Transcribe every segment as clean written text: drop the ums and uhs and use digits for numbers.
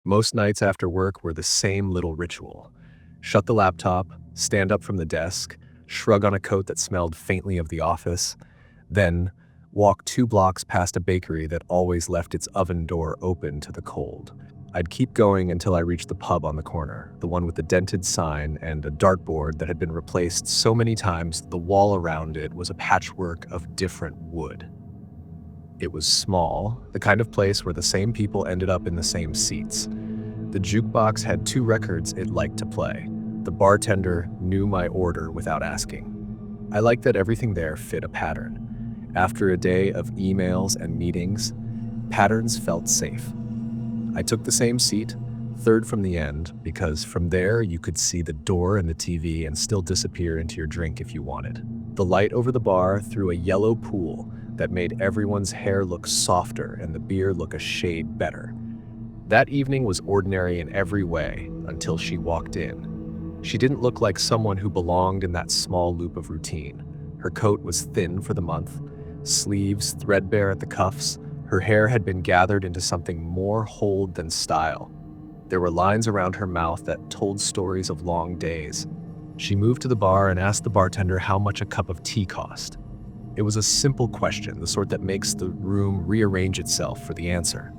Most nights after work were the same little ritual. Shut the laptop, stand up from the desk, shrug on a coat that smelled faintly of the office, then walk 2 blocks past a bakery that always left its oven door open to the cold. I'd keep going until I reached the pub on the corner, the one with the dented sign and a dartboard that had been replaced so many times that the wall around it was a patchwork of different wood. It was small, the kind of place where the same people ended up in the same seats. The jukebox had 2 records it liked to play. The bartender knew my order without asking. I liked that everything there fit a pattern. After a day of emails and meetings, patterns felt safe. I took the same seat, third from the end, because from there you could see the door and the TV and still disappear into your drink if you wanted. The light over the bar threw a yellow pool that made everyone's hair look softer and the beer look a shade better. That evening was ordinary in every way until she walked in. She didn't look like someone who belonged in that small loop of routine. Her coat was thin for the month, sleeves threadbare at the cuffs. Her hair had been gathered into something more hold than style. There were lines around her mouth that told stories of long days. She moved to the bar and asked the bartender how much a cup of tea cost. It was a simple question, the sort that makes the room rearrange itself for the answer.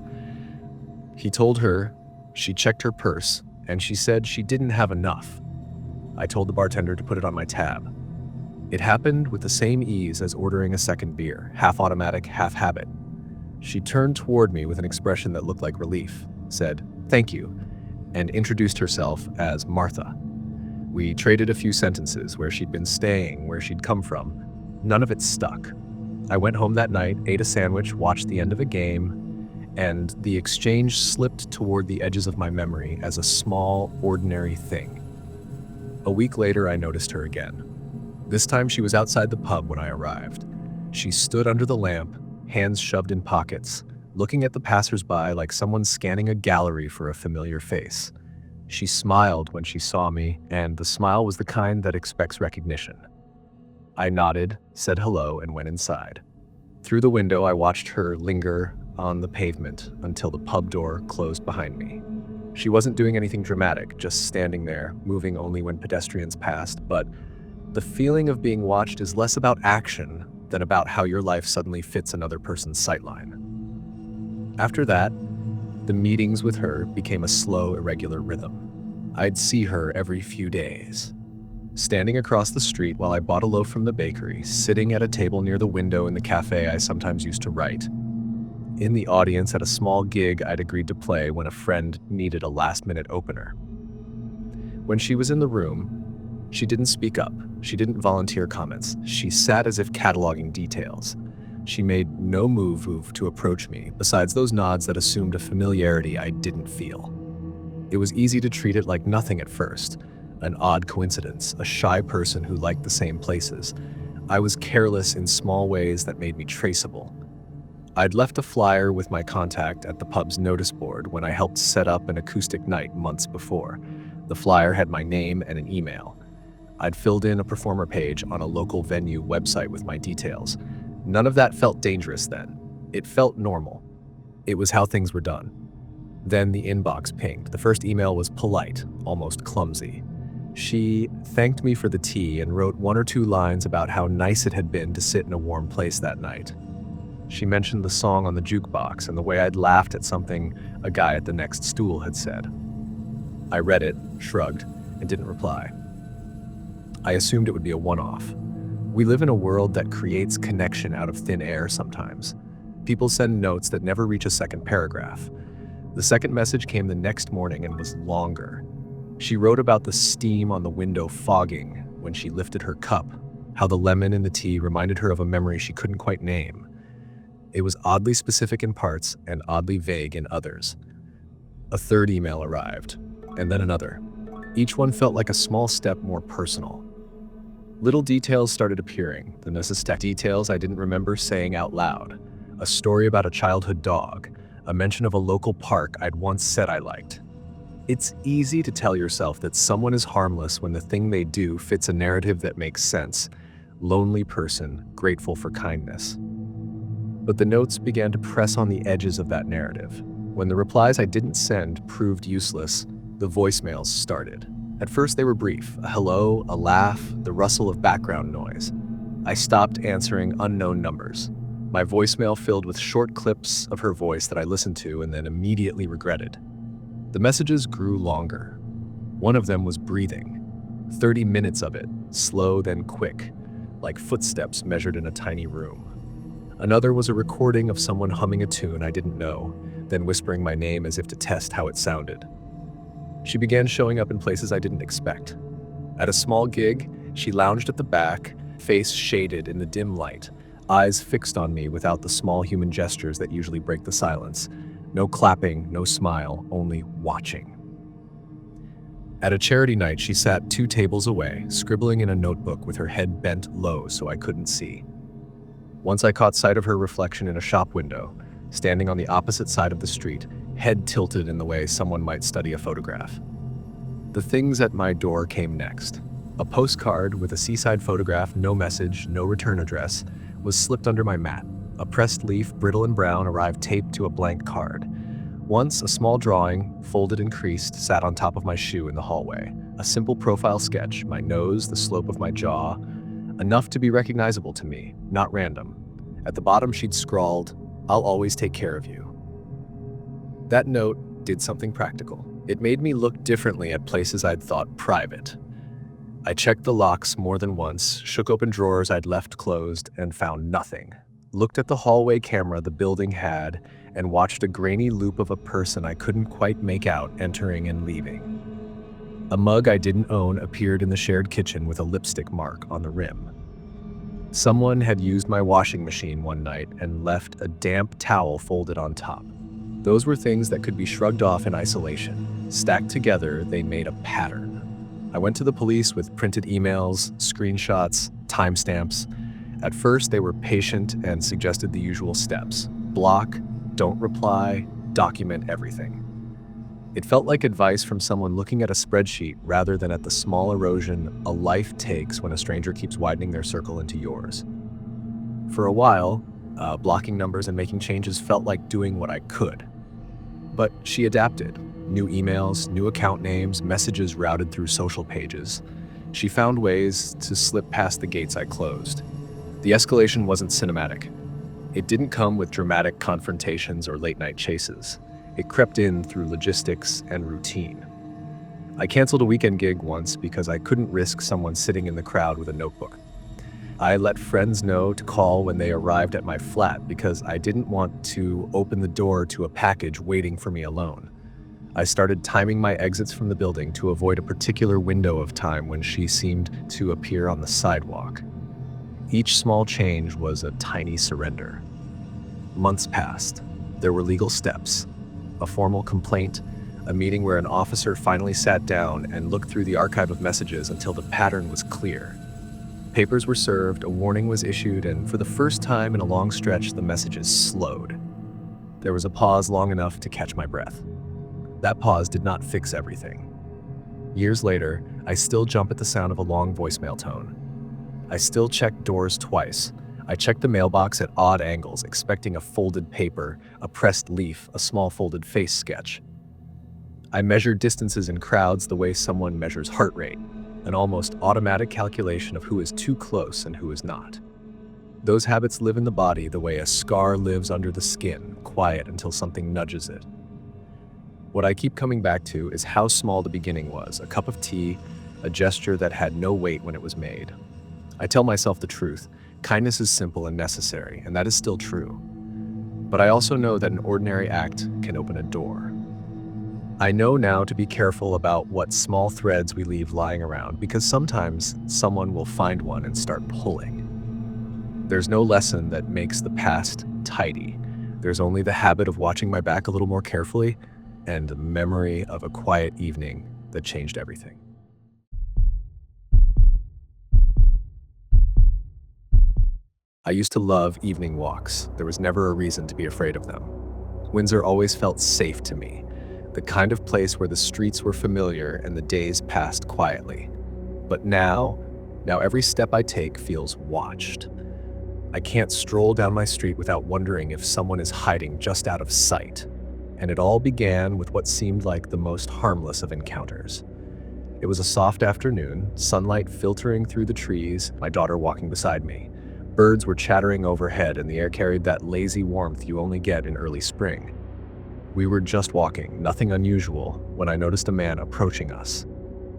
He told her, she checked her purse, and she said she didn't have enough. I told the bartender to put it on my tab. It happened with the same ease as ordering a second beer, half automatic, half habit. She turned toward me with an expression that looked like relief, said, "Thank you," and introduced herself as Martha. We traded a few sentences, where she'd been staying, where she'd come from. None of it stuck. I went home that night, ate a sandwich, watched the end of a game, and the exchange slipped toward the edges of my memory as a small, ordinary thing. A week later, I noticed her again. This time she was outside the pub when I arrived. She stood under the lamp, hands shoved in pockets, looking at the passersby like someone scanning a gallery for a familiar face. She smiled when she saw me, and the smile was the kind that expects recognition. I nodded, said hello, and went inside. Through the window, I watched her linger on the pavement until the pub door closed behind me. She wasn't doing anything dramatic, just standing there, moving only when pedestrians passed, but the feeling of being watched is less about action than about how your life suddenly fits another person's sightline. After that, the meetings with her became a slow, irregular rhythm. I'd see her every few days. Standing across the street while I bought a loaf from the bakery, sitting at a table near the window in the cafe I sometimes used to write. In the audience at a small gig I'd agreed to play when a friend needed a last-minute opener. When she was in the room, she didn't speak up. She didn't volunteer comments. She sat as if cataloging details. She made no move to approach me, besides those nods that assumed a familiarity I didn't feel. It was easy to treat it like nothing at first, an odd coincidence, a shy person who liked the same places. I was careless in small ways that made me traceable. I'd left a flyer with my contact at the pub's notice board when I helped set up an acoustic night months before. The flyer had my name and an email. I'd filled in a performer page on a local venue website with my details. None of that felt dangerous then. It felt normal. It was how things were done. Then the inbox pinged. The first email was polite, almost clumsy. She thanked me for the tea and wrote 1 or 2 lines about how nice it had been to sit in a warm place that night. She mentioned the song on the jukebox and the way I'd laughed at something a guy at the next stool had said. I read it, shrugged, and didn't reply. I assumed it would be a one-off. We live in a world that creates connection out of thin air sometimes. People send notes that never reach a second paragraph. The second message came the next morning and was longer. She wrote about the steam on the window fogging when she lifted her cup, how the lemon in the tea reminded her of a memory she couldn't quite name. It was oddly specific in parts and oddly vague in others. A third email arrived, and then another. Each one felt like a small step more personal. Little details started appearing, the necessary details I didn't remember saying out loud. A story about a childhood dog, a mention of a local park I'd once said I liked. It's easy to tell yourself that someone is harmless when the thing they do fits a narrative that makes sense. Lonely person, grateful for kindness. But the notes began to press on the edges of that narrative. When the replies I didn't send proved useless, the voicemails started. At first they were brief, a hello, a laugh, the rustle of background noise. I stopped answering unknown numbers. My voicemail filled with short clips of her voice that I listened to and then immediately regretted. The messages grew longer. One of them was breathing. 30 minutes of it, slow then quick, like footsteps measured in a tiny room. Another was a recording of someone humming a tune I didn't know, then whispering my name as if to test how it sounded. She began showing up in places I didn't expect. At a small gig, she lounged at the back, face shaded in the dim light, eyes fixed on me without the small human gestures that usually break the silence. No clapping, no smile, only watching. At a charity night, she sat 2 tables away, scribbling in a notebook with her head bent low so I couldn't see. Once I caught sight of her reflection in a shop window, standing on the opposite side of the street, head tilted in the way someone might study a photograph. The things at my door came next. A postcard with a seaside photograph, no message, no return address, was slipped under my mat. A pressed leaf, brittle and brown, arrived taped to a blank card. Once, a small drawing, folded and creased, sat on top of my shoe in the hallway. A simple profile sketch, my nose, the slope of my jaw, enough to be recognizable to me, not random. At the bottom she'd scrawled, "I'll always take care of you." That note did something practical. It made me look differently at places I'd thought private. I checked the locks more than once, shook open drawers I'd left closed, and found nothing. Looked at the hallway camera the building had, and watched a grainy loop of a person I couldn't quite make out entering and leaving. A mug I didn't own appeared in the shared kitchen with a lipstick mark on the rim. Someone had used my washing machine one night and left a damp towel folded on top. Those were things that could be shrugged off in isolation. Stacked together, they made a pattern. I went to the police with printed emails, screenshots, timestamps. At first, they were patient and suggested the usual steps. Block, don't reply, document everything. It felt like advice from someone looking at a spreadsheet rather than at the small erosion a life takes when a stranger keeps widening their circle into yours. For a while, blocking numbers and making changes felt like doing what I could. But she adapted. New emails, new account names, messages routed through social pages. She found ways to slip past the gates I closed. The escalation wasn't cinematic. It didn't come with dramatic confrontations or late-night chases. It crept in through logistics and routine. I canceled a weekend gig once because I couldn't risk someone sitting in the crowd with a notebook. I let friends know to call when they arrived at my flat because I didn't want to open the door to a package waiting for me alone. I started timing my exits from the building to avoid a particular window of time when she seemed to appear on the sidewalk. Each small change was a tiny surrender. Months passed. There were legal steps, a formal complaint, a meeting where an officer finally sat down and looked through the archive of messages until the pattern was clear. Papers were served, a warning was issued, and for the first time in a long stretch, the messages slowed. There was a pause long enough to catch my breath. That pause did not fix everything. Years later, I still jump at the sound of a long voicemail tone. I still check doors twice. I check the mailbox at odd angles, expecting a folded paper, a pressed leaf, a small folded face sketch. I measure distances in crowds the way someone measures heart rate, an almost automatic calculation of who is too close and who is not. Those habits live in the body the way a scar lives under the skin, quiet until something nudges it. What I keep coming back to is how small the beginning was, a cup of tea, a gesture that had no weight when it was made. I tell myself the truth. Kindness is simple and necessary, and that is still true. But I also know that an ordinary act can open a door. I know now to be careful about what small threads we leave lying around, because sometimes someone will find one and start pulling. There's no lesson that makes the past tidy. There's only the habit of watching my back a little more carefully and the memory of a quiet evening that changed everything. I used to love evening walks. There was never a reason to be afraid of them. Windsor always felt safe to me, the kind of place where the streets were familiar and the days passed quietly. But now every step I take feels watched. I can't stroll down my street without wondering if someone is hiding just out of sight. And it all began with what seemed like the most harmless of encounters. It was a soft afternoon, sunlight filtering through the trees, my daughter walking beside me. Birds were chattering overhead, and the air carried that lazy warmth you only get in early spring. We were just walking, nothing unusual, when I noticed a man approaching us.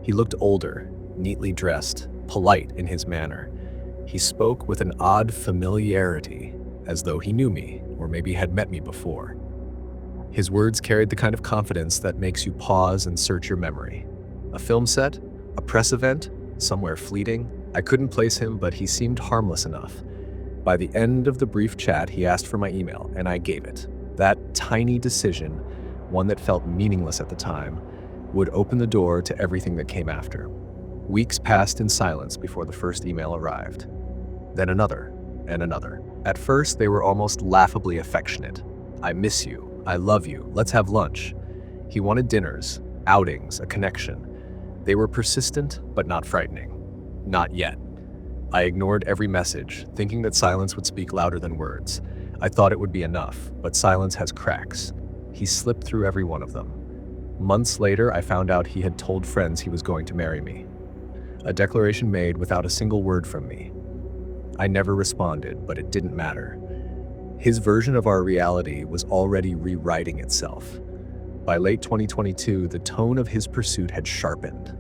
He looked older, neatly dressed, polite in his manner. He spoke with an odd familiarity, as though he knew me, or maybe had met me before. His words carried the kind of confidence that makes you pause and search your memory. A film set? A press event? Somewhere fleeting? I couldn't place him, but he seemed harmless enough. By the end of the brief chat, he asked for my email, and I gave it. That tiny decision, one that felt meaningless at the time, would open the door to everything that came after. Weeks passed in silence before the first email arrived. Then another, and another. At first, they were almost laughably affectionate. I miss you. I love you. Let's have lunch. He wanted dinners, outings, a connection. They were persistent, but not frightening. Not yet. I ignored every message, thinking that silence would speak louder than words. I thought it would be enough, but silence has cracks. He slipped through every one of them. Months later, I found out he had told friends he was going to marry me. A declaration made without a single word from me. I never responded, but it didn't matter. His version of our reality was already rewriting itself. By late 2022, the tone of his pursuit had sharpened.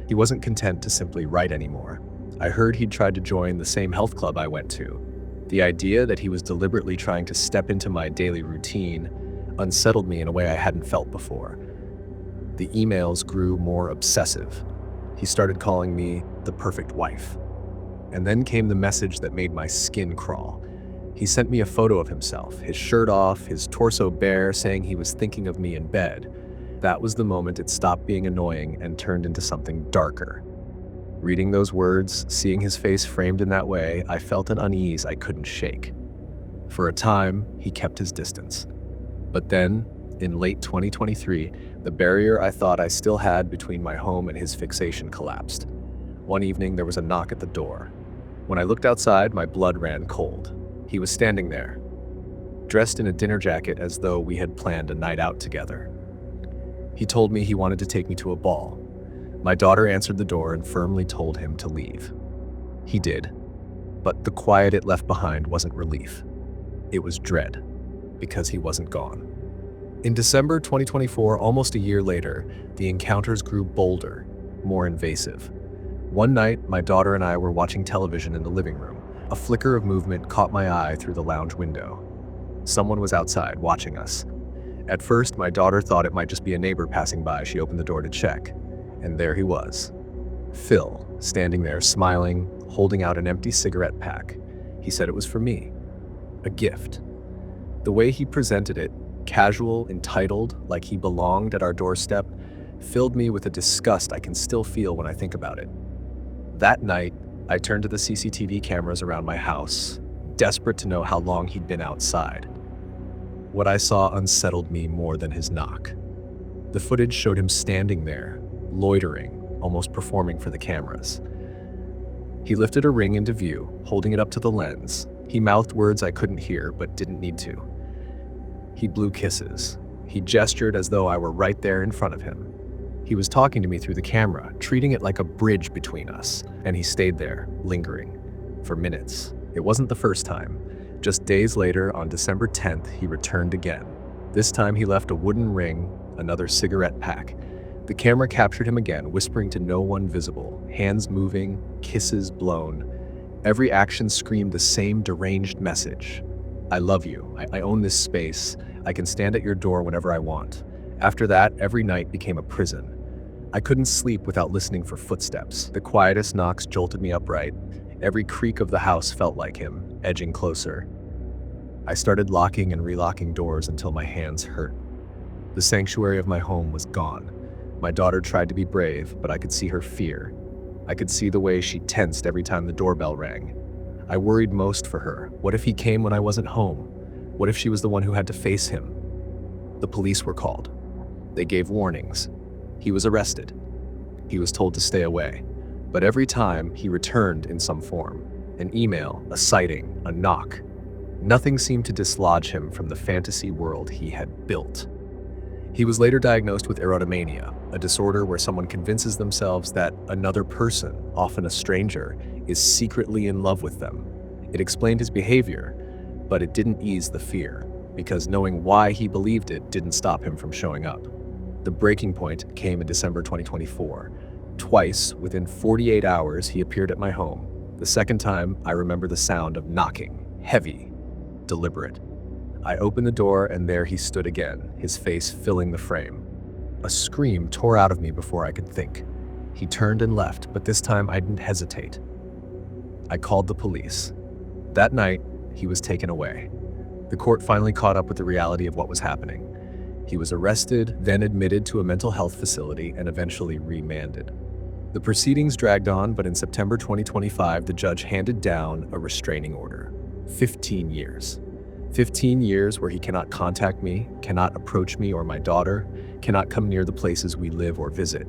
He wasn't content to simply write anymore. I heard he'd tried to join the same health club I went to. The idea that he was deliberately trying to step into my daily routine unsettled me in a way I hadn't felt before. The emails grew more obsessive. He started calling me the perfect wife. And then came the message that made my skin crawl. He sent me a photo of himself, his shirt off, his torso bare, saying he was thinking of me in bed. That was the moment it stopped being annoying and turned into something darker. Reading those words, seeing his face framed in that way, I felt an unease I couldn't shake. For a time, he kept his distance. But then, in late 2023, the barrier I thought I still had between my home and his fixation collapsed. One evening, there was a knock at the door. When I looked outside, my blood ran cold. He was standing there, dressed in a dinner jacket as though we had planned a night out together. He told me he wanted to take me to a ball. My daughter answered the door and firmly told him to leave. He did, but the quiet it left behind wasn't relief. It was dread, because he wasn't gone. In December 2024, almost a year later, the encounters grew bolder, more invasive. One night, my daughter and I were watching television in the living room. A flicker of movement caught my eye through the lounge window. Someone was outside, watching us. At first, my daughter thought it might just be a neighbor passing by. She opened the door to check. And there he was. Phil, standing there, smiling, holding out an empty cigarette pack. He said it was for me. A gift. The way he presented it, casual, entitled, like he belonged at our doorstep, filled me with a disgust I can still feel when I think about it. That night, I turned to the CCTV cameras around my house, desperate to know how long he'd been outside. What I saw unsettled me more than his knock. The footage showed him standing there, loitering, almost performing for the cameras. He lifted a ring into view, holding it up to the lens. He mouthed words I couldn't hear, but didn't need to. He blew kisses. He gestured as though I were right there in front of him. He was talking to me through the camera, treating it like a bridge between us, and he stayed there, lingering, for minutes. It wasn't the first time. Just days later, on December 10th, he returned again. This time he left a wooden ring, another cigarette pack. The camera captured him again, whispering to no one visible, hands moving, kisses blown. Every action screamed the same deranged message. I love you. I own this space. I can stand at your door whenever I want. After that, every night became a prison. I couldn't sleep without listening for footsteps. The quietest knocks jolted me upright. Every creak of the house felt like him, edging closer. I started locking and relocking doors until my hands hurt. The sanctuary of my home was gone. My daughter tried to be brave, but I could see her fear. I could see the way she tensed every time the doorbell rang. I worried most for her. What if he came when I wasn't home? What if she was the one who had to face him? The police were called. They gave warnings. He was arrested. He was told to stay away. But every time, he returned in some form. An email, a sighting, a knock. Nothing seemed to dislodge him from the fantasy world he had built. He was later diagnosed with erotomania, a disorder where someone convinces themselves that another person, often a stranger, is secretly in love with them. It explained his behavior, but it didn't ease the fear, because knowing why he believed it didn't stop him from showing up. The breaking point came in December 2024. Twice, within 48 hours, he appeared at my home. The second time, I remember the sound of knocking, heavy, deliberate. I opened the door and there he stood again, his face filling the frame. A scream tore out of me before I could think. He turned and left, but this time I didn't hesitate. I called the police. That night, he was taken away. The court finally caught up with the reality of what was happening. He was arrested, then admitted to a mental health facility, and eventually remanded. The proceedings dragged on, but in September 2025, the judge handed down a restraining order. 15 years. 15 years where he cannot contact me, cannot approach me or my daughter, cannot come near the places we live or visit.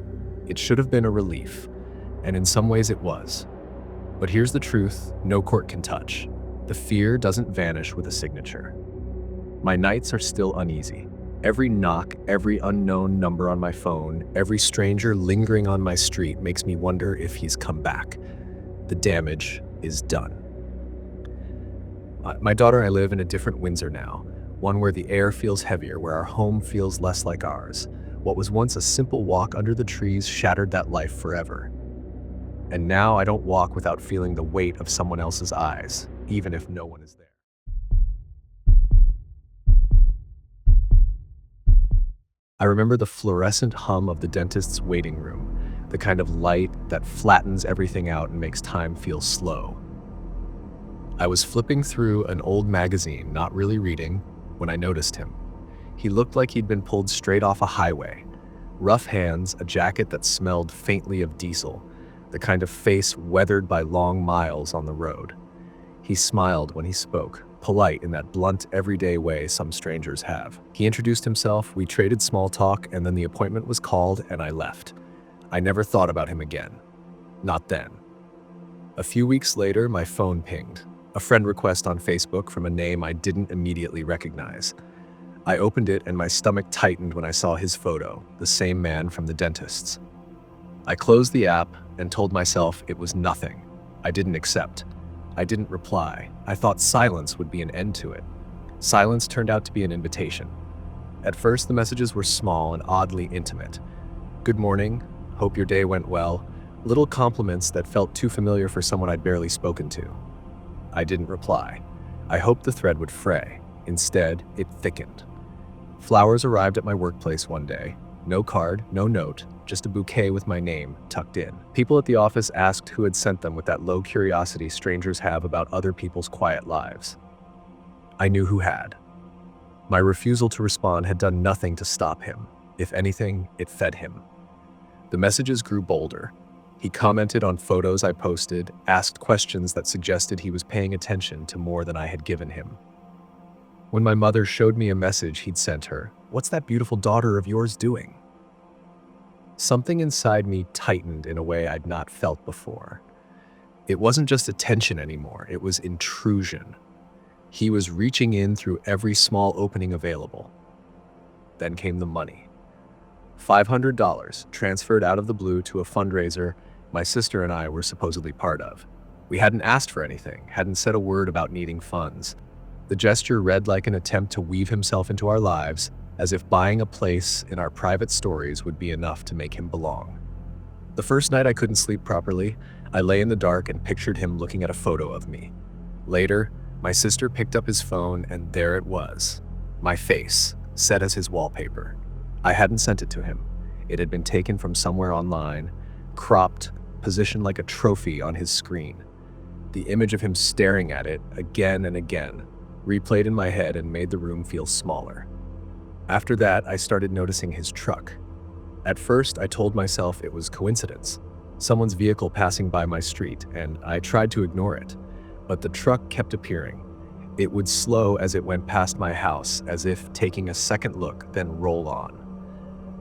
It should have been a relief, and in some ways it was. But here's the truth no court can touch. The fear doesn't vanish with a signature. My nights are still uneasy. Every knock, every unknown number on my phone, every stranger lingering on my street makes me wonder if he's come back. The damage is done. My daughter and I live in a different Windsor now, one where the air feels heavier, where our home feels less like ours. What was once a simple walk under the trees shattered that life forever. And now I don't walk without feeling the weight of someone else's eyes, even if no one is there. I remember the fluorescent hum of the dentist's waiting room, the kind of light that flattens everything out and makes time feel slow. I was flipping through an old magazine, not really reading, when I noticed him. He looked like he'd been pulled straight off a highway. Rough hands, a jacket that smelled faintly of diesel, the kind of face weathered by long miles on the road. He smiled when he spoke, polite in that blunt, everyday way some strangers have. He introduced himself, we traded small talk, and then the appointment was called and I left. I never thought about him again. Not then. A few weeks later, my phone pinged. A friend request on Facebook from a name I didn't immediately recognize. I opened it and my stomach tightened when I saw his photo, the same man from the dentist's. I closed the app and told myself it was nothing. I didn't accept. I didn't reply. I thought silence would be an end to it. Silence turned out to be an invitation. At first, the messages were small and oddly intimate. Good morning, hope your day went well. Little compliments that felt too familiar for someone I'd barely spoken to. I didn't reply. I hoped the thread would fray. Instead, it thickened. Flowers arrived at my workplace one day. No card, no note, just a bouquet with my name tucked in. People at the office asked who had sent them with that low curiosity strangers have about other people's quiet lives. I knew who had. My refusal to respond had done nothing to stop him. If anything, it fed him. The messages grew bolder. He commented on photos I posted, asked questions that suggested he was paying attention to more than I had given him. When my mother showed me a message he'd sent her, "What's that beautiful daughter of yours doing?" Something inside me tightened in a way I'd not felt before. It wasn't just attention anymore, it was intrusion. He was reaching in through every small opening available. Then came the money. $500 transferred out of the blue to a fundraiser my sister and I were supposedly part of. We hadn't asked for anything, hadn't said a word about needing funds. The gesture read like an attempt to weave himself into our lives, as if buying a place in our private stories would be enough to make him belong. The first night I couldn't sleep properly. I lay in the dark and pictured him looking at a photo of me. Later, my sister picked up his phone and there it was. My face, set as his wallpaper. I hadn't sent it to him. It had been taken from somewhere online, cropped, positioned like a trophy on his screen. The image of him staring at it again and again replayed in my head and made the room feel smaller. After that, I started noticing his truck. At first, I told myself it was coincidence, someone's vehicle passing by my street, and I tried to ignore it. But the truck kept appearing. It would slow as it went past my house, as if taking a second look, then roll on.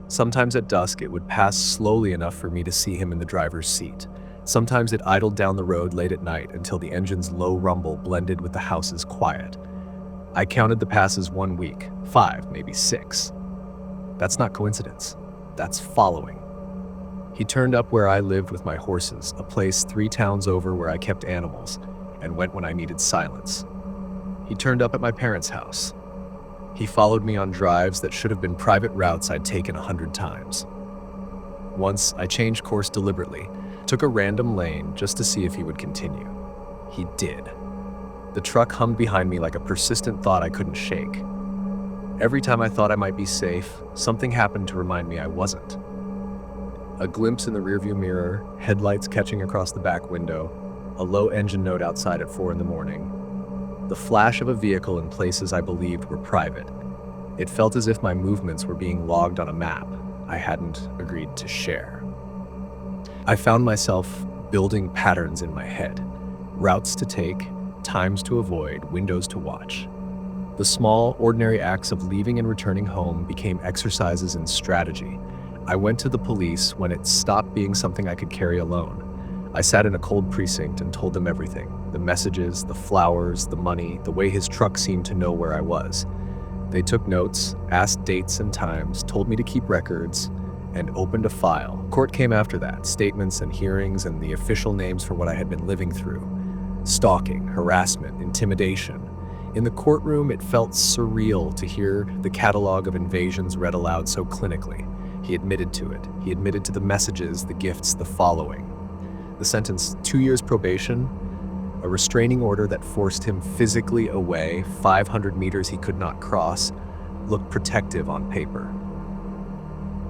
Sometimes at dusk, it would pass slowly enough for me to see him in the driver's seat. Sometimes it idled down the road late at night until the engine's low rumble blended with the house's quiet. I counted the passes 1 week, 5, maybe 6. That's not coincidence. That's following. He turned up where I lived with my horses, a place 3 towns over where I kept animals, and went when I needed silence. He turned up at my parents' house. He followed me on drives that should have been private routes I'd taken 100 times. Once, I changed course deliberately, took a random lane just to see if he would continue. He did. The truck hummed behind me like a persistent thought I couldn't shake. Every time I thought I might be safe, something happened to remind me I wasn't. A glimpse in the rearview mirror, headlights catching across the back window, a low engine note outside at 4 in the morning. The flash of a vehicle in places I believed were private. It felt as if my movements were being logged on a map I hadn't agreed to share. I found myself building patterns in my head, routes to take, times to avoid, windows to watch. The small, ordinary acts of leaving and returning home became exercises in strategy. I went to the police when it stopped being something I could carry alone. I sat in a cold precinct and told them everything: the messages, the flowers, the money, the way his truck seemed to know where I was. They took notes, asked dates and times, told me to keep records, and opened a file. Court came after that, statements and hearings and the official names for what I had been living through. Stalking, harassment, intimidation. In the courtroom, it felt surreal to hear the catalog of invasions read aloud so clinically. He admitted to it. He admitted to the messages, the gifts, the following. The sentence, 2 years probation, a restraining order that forced him physically away, 500 meters he could not cross, looked protective on paper.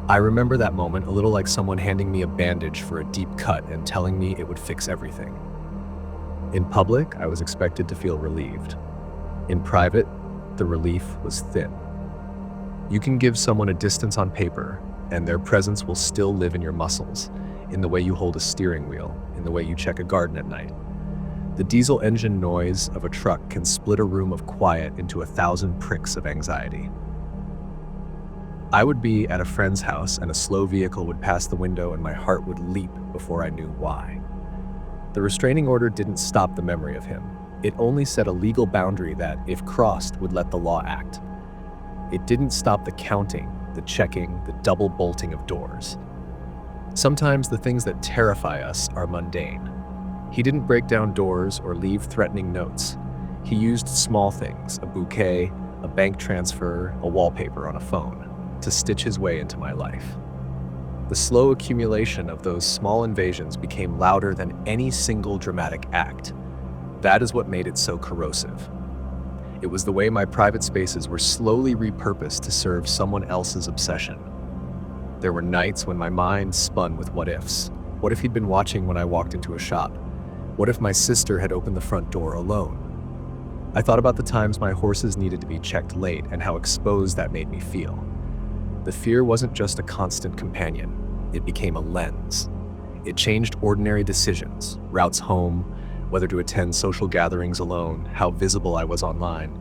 I remember that moment a little like someone handing me a bandage for a deep cut and telling me it would fix everything. In public, I was expected to feel relieved. In private, the relief was thin. You can give someone a distance on paper, and their presence will still live in your muscles, in the way you hold a steering wheel, in the way you check a garden at night. The diesel engine noise of a truck can split a room of quiet into 1,000 pricks of anxiety. I would be at a friend's house and a slow vehicle would pass the window and my heart would leap before I knew why. The restraining order didn't stop the memory of him. It only set a legal boundary that, if crossed, would let the law act. It didn't stop the counting, the checking, the double bolting of doors. Sometimes the things that terrify us are mundane. He didn't break down doors or leave threatening notes. He used small things, a bouquet, a bank transfer, a wallpaper on a phone, to stitch his way into my life. The slow accumulation of those small invasions became louder than any single dramatic act. That is what made it so corrosive. It was the way my private spaces were slowly repurposed to serve someone else's obsession. There were nights when my mind spun with what ifs. What if he'd been watching when I walked into a shop? What if my sister had opened the front door alone? I thought about the times my horses needed to be checked late and how exposed that made me feel. The fear wasn't just a constant companion, it became a lens. It changed ordinary decisions, routes home, whether to attend social gatherings alone, how visible I was online.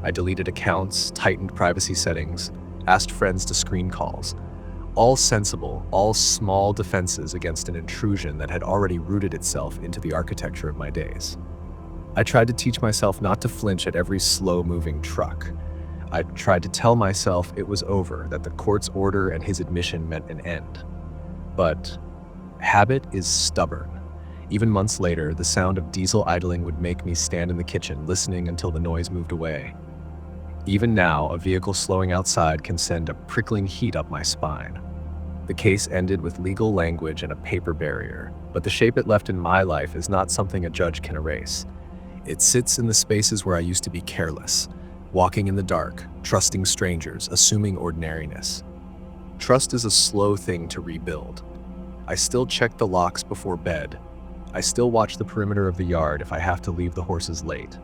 I deleted accounts, tightened privacy settings, asked friends to screen calls. All sensible, all small defenses against an intrusion that had already rooted itself into the architecture of my days. I tried to teach myself not to flinch at every slow-moving truck. I tried to tell myself it was over, that the court's order and his admission meant an end. But habit is stubborn. Even months later, the sound of diesel idling would make me stand in the kitchen, listening until the noise moved away. Even now, a vehicle slowing outside can send a prickling heat up my spine. The case ended with legal language and a paper barrier, but the shape it left in my life is not something a judge can erase. It sits in the spaces where I used to be careless, walking in the dark, trusting strangers, assuming ordinariness. Trust is a slow thing to rebuild. I still check the locks before bed. I still watch the perimeter of the yard if I have to leave the horses late.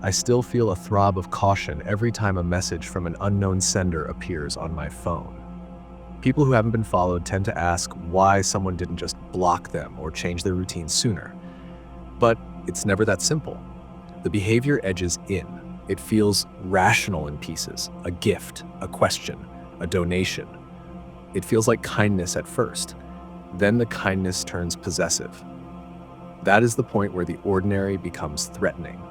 I still feel a throb of caution every time a message from an unknown sender appears on my phone. People who haven't been followed tend to ask why someone didn't just block them or change their routine sooner. But it's never that simple. The behavior edges in. It feels rational in pieces, a gift, a question, a donation. It feels like kindness at first. Then the kindness turns possessive. That is the point where the ordinary becomes threatening.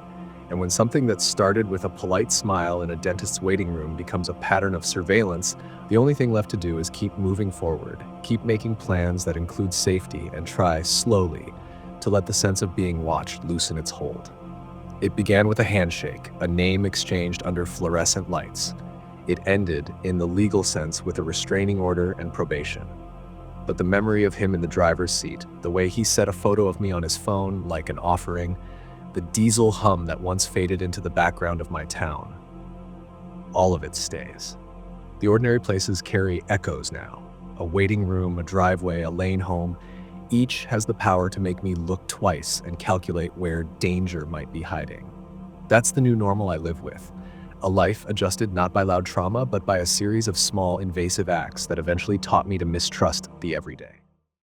And when something that started with a polite smile in a dentist's waiting room becomes a pattern of surveillance, the only thing left to do is keep moving forward, keep making plans that include safety, and try, slowly, to let the sense of being watched loosen its hold. It began with a handshake, a name exchanged under fluorescent lights. It ended, in the legal sense, with a restraining order and probation. But the memory of him in the driver's seat, the way he set a photo of me on his phone like an offering, the diesel hum that once faded into the background of my town, all of it stays. The ordinary places carry echoes now. A waiting room, a driveway, a lane home. Each has the power to make me look twice and calculate where danger might be hiding. That's the new normal I live with. A life adjusted not by loud trauma, but by a series of small, invasive acts that eventually taught me to mistrust the everyday.